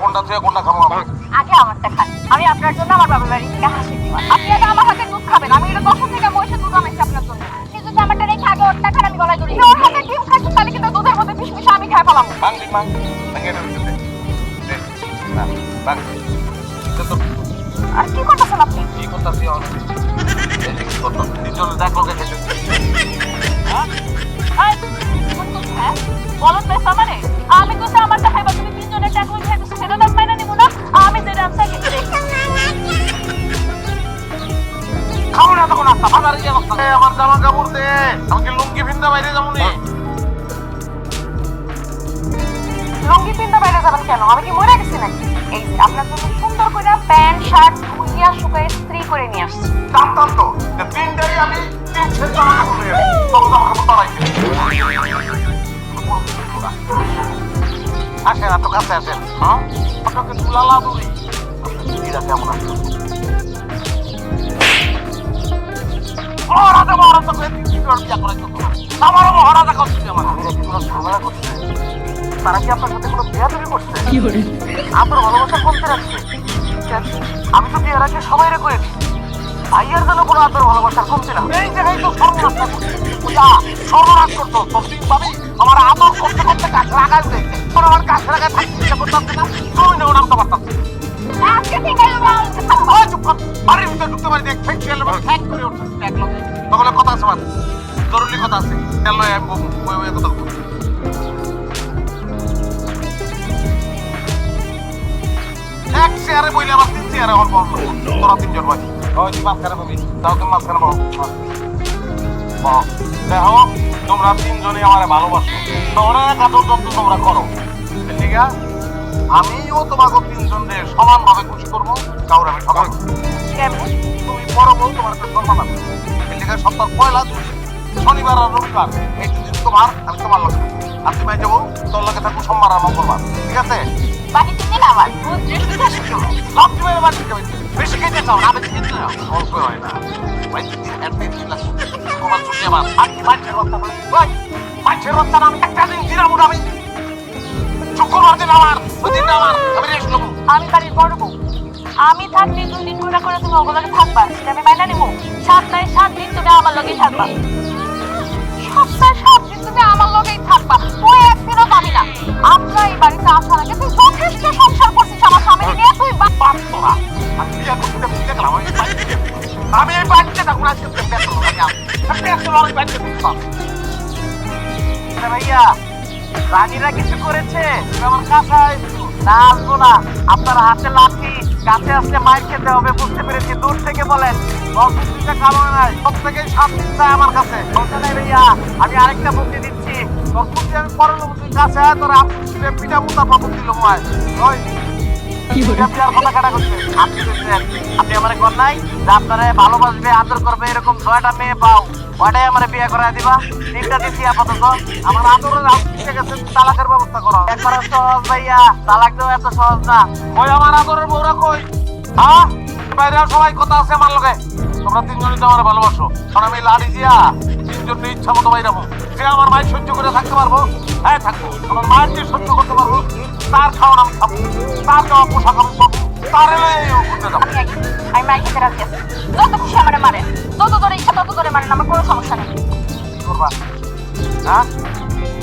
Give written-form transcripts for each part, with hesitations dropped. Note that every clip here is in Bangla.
কোনটা থেকে কোনটা খাবো আমরা? আগে আমারটা খান। আমি আপনার জন্য আমার বাবার বাড়ি থেকে হাসি দিই। আপনি আগে আমার হাতে দুধ খাবেন। আমি এটা 10 থেকে মহিষের দুধ আনাইছি আপনার জন্য। আপনি যদি আমারটা রেখে আগে ওরটা খান, আমি গলায় দড়ি। ওর হাতে ডিম খাচ্ছেন, তাহলে কিন্তু দুধের মধ্যে বিষ মিশিয়ে আমি খাই ফেলাম। এটা দিতে দে। না, বাং। আর কি করতেছেন আপনি? কি করতেছি এখন? এই যে কি করতাম? তিনজনে দেখ লোকে খেতে। হ্যাঁ? বলো তো সামনে। আমি তো আমারটা খাইবা, তুমি তিনজনে টাকা লই খাইতেছো, সেটা তো মাইনা নিব না। আমি যেটা আনছি খাবো না তখন আসতা বাজারে গিয়ে বসতা। আমার জামা কাপড় দে, আমি কি লুঙ্গি ভিন্দা বাইরে যাবো নি? লুঙ্গি পিন্দা বাইরে যাবেন কেন? আমি কি মরে গেছি নাকি? এই যে আপনার জন্য সুন্দর করে প্যান্ট শার্ট ধুইয়া শুকায় ইস্ত্রি করে নিয়ে আসছি। জানতাম তো যে 3 টাই আমি 3 সেট জামা কাপড় নিয়ে আসি। তখন জামা কাপড় তারাইছে। আসেন, এত কাছে আসেন। হ্যাঁ, আপনাকে তুলালা দূরি। আপনার দিদিরা কেমন আছে? মহারাজা মহারাজা করে বিয়া করাইতো তোমার। আমারও মহারাজা করছি আমার। আমি নাকি কোনো ঝামেলা করছে? তারা কি আপনার সাথে কোনো বিয়া তৈরি করছে? আপনার ভালোবাসা কমতে রাখছে? আমি তো বিয়ের আগে সবাই রে করেছি। ভাইয়ের জন্য কোনো আপনার ভালোবাসা কমছে না। এই জায়গায় তো সর্বনাশ সর্বনাশ করতো। তসলিম ভাবি আমার আদর করতে করতে কাছে লাগাই উঠেছে। আমার কাছে লাগায় থাকতে ইচ্ছা করতাম না। তুমি না নামতে পারতাম। আজকে থেকে চুপ কর। বাড়ির ভিতরে ঢুকতে পারি দেখ ফেক্সিয়াল ঠ্যাক করে উঠতেছে এক লোক। তখন কথা আছে মানে জরুরি কথা আছে। তেল নয় আমি ওই কথা বলবো। এক চেয়ারে বইলে আবার 3 চেয়ারে হল বল। তোরা 3 জন ভাই। ওই তুই মাঝখানে বলবি। তাও তুমি মাঝখানে বল। দেখো তোমরা 3 জনই আমারে ভালোবাসো। তোমরা কাজল যন্ত্র তোমরা করো। ঠিক আছে? আমিও তোমাকে 3 জনের সমানভাবে খুশি করবো। কাউরে আমি ঠকাবো। কেমন? তুমি বড় বউ, তোমার একটা সম্মান আছে। ঠিক আছে? সপ্তাহ পয়লা শনিবার আর রবিবার এই 2 দিন তোমার, আমি তোমার লোক। আর তুমি যাবো তোর লোকে থাকবো সোমবার আর মঙ্গলবার। ঠিক আছে? বাকি 3 দিন আমার দুধ রেখে আসো। সব তুমি এবার দিতে হবে। বেশি খেতে চাও না, আমি খেতে চাও অল্প হয় না। ভাই 3 দিন এত দিন লাগবে। তোমার ছুটি আমার আর কি মাছের রক্ত বলে ভাই মাছের রক্ত আমি একটা দিন দিলাম আমি শুক্রবার দিন আমার ওই দিন আমার আমি রেস্ট নেবো। আমি বাড়ির বড় বউ। আমি থাকলে 2 দিন করে তুমি ওগুলোকে থাকবা, সেটা আমি মাইনা নিবো। সপ্তাহে 7 দিন তুমি আমার লগেই থাকবা। সপ্তাহে 7 দিন তুমি আমার লগেই থাকবা। তুই একদিনও পাবি না। আমরা এই বাড়িতে আসার আগে তুই যথেষ্ট সংসার করছিস আমার স্বামী নিয়ে। তুই বাপ তোরা আমি বিয়ে করতে বুঝতে গেলাম আমি এই বাড়িতে থাকুন আজকে আমি বাড়িতে থাকতাম। ভাইয়া রানীরা কিছু করেছে আমার কাছে না আসবো না। আপনার হাতে লাঠি কাছে আসলে মাইর খেতে হবে বুঝতে পেরেছি। দূর থেকে বলেন কারণ নাই সব থেকে 7 দিন চাই আমার কাছে। ভাইয়া আমি আরেকটা বুদ্ধি দিচ্ছি। আমি পরে তুই কাছে আয় তোর পিঠা মুতা প্রবুদ্ধি দিল ময় ওই আপনি আমার কর নাই যে আপনারা ভালোবাসবে আদর করবে এরকম 6টা মেয়ে পাও ওটাই আমার বিয়ে করাই দিবা। 3টা দিচ্ছি আপাতত। আমার আদরের ঠিক আছে তালাকের ব্যবস্থা করো। একবার সহজ ভাইয়া, তালাক দেওয়া এত সহজ না। ওই আমার আদরের বউরা কই? হ্যাঁ বাইরে সবাই কথা আছে আমার লগে। তোমরা 3 জনই তো আমার ভালোবাসো। কারণ আমি লাড়ি দিয়া 3 জন ইচ্ছা মতো বাইরে যাবো। সে আমার মায়ের সহ্য করে থাকতে পারবো? হ্যাঁ থাকবো। আমার মায়ের যে সহ্য করতে পারবো তার খাওয়ান আমি খাবো, তার দেওয়া পোশাক আমি পাবো, তার ঘুরতে যাবো। আমি মাইর খেতে রাজি আছি। যত খুশি আমার মারে, যত ধরে ইচ্ছা তত ধরে মারেন, আমার কোনো সমস্যা নেই। কি করবা? হ্যাঁ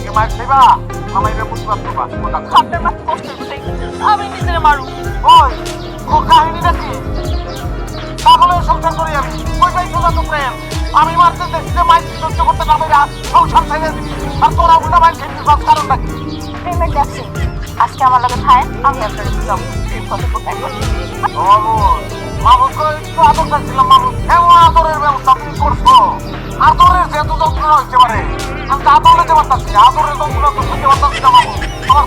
কি মায়ের খাইবা? আমার এটা প্রতিবাদ করবা। আপনার মাকে কষ্ট হচ্ছে, আমি নিজের মারু। ওই ও কাহিনী নাকি? তাহলে সংসার করি আমি। ওইটাই তো যত প্রেম। আমি মারতে দেখছি মাইক সহ্য করতে না পেরে সংসার ছেড়ে দিবি। আর তোরা উল্টা মাইক খেতে সব কারণ নাকি? প্রেমের দেখছি আজকে আমার লগে খায়, আমি আপনার দিলাম কত কোথায় করছি। মাহবুবকে একটু আদর চাচ্ছিলাম। মাহবুব এমন আদরের ব্যবস্থা তুমি করছো। আদরের যেহেতু যন্ত্রণা হইতে পারে আমি তো আদর নিতে পারতাছি না। আদরের যন্ত্রণা তো শুনতে পারতাছি না। মাহবুব আমার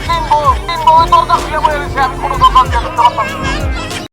3 বউ দরজা খুলে বয়ে রয়েছে। আমি কোনো দরজা দিয়ে ঢুকতে পারতাম না।